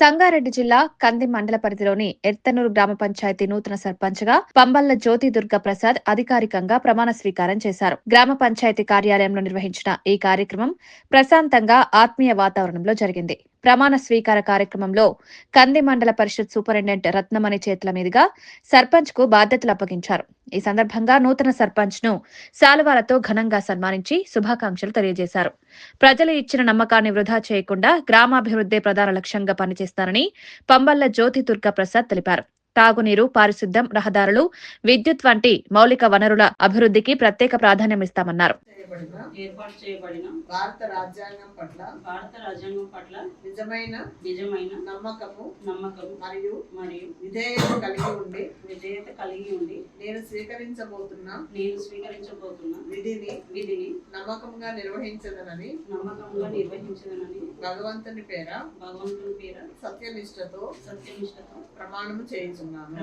సంగారెడ్డి జిల్లా కంది మండల పరిధిలోని ఎర్తనూరు గ్రామ పంచాయతీ నూతన సర్పంచ్గా పంబల్ల జ్యోతి దుర్గా ప్రసాద్ అధికారికంగా ప్రమాణ స్వీకారం చేశారు. గ్రామ పంచాయతీ కార్యాలయంలో నిర్వహించిన ఈ కార్యక్రమం ప్రశాంతంగా ఆత్మీయ వాతావరణంలో జరిగింది. ప్రమాణ స్వీకార కార్యక్రమంలో కంది మండల పరిషత్ సూపరింటెండెంట్ రత్నమణి చేతుల మీదుగా సర్పంచ్ కు బాధ్యతలు అప్పగించారు. ఈ సందర్భంగా నూతన సర్పంచ్ ను శాలువాలతో ఘనంగా సన్మానించి శుభాకాంక్షలు తెలియజేశారు. ప్రజలు ఇచ్చిన నమ్మకాన్ని వృధా చేయకుండా గ్రామాభివృద్దే ప్రధాన లక్ష్యంగా పనిచేస్తానని పంబల్ల జ్యోతి దుర్గా ప్రసాద్ తెలిపారు. తాగునీరు, పారిశుద్ధ్యం, రహదారులు, విద్యుత్ వంటి మౌలిక వనరుల అభివృద్ధికి ప్రత్యేక ప్రాధాన్యమిస్తామన్నారు. ఏర్పాటు చేయబడిన భారత రాజ్యాంగం పట్ల నిజమైన నమ్మకము మరియు విధేయత కలిగి ఉండి నేను స్వీకరించబోతున్న విధిని నమ్మకంగా నిర్వహించదనని భగవంతుని పేర సత్యనిష్టతో ప్రమాణం చేయించున్నాను.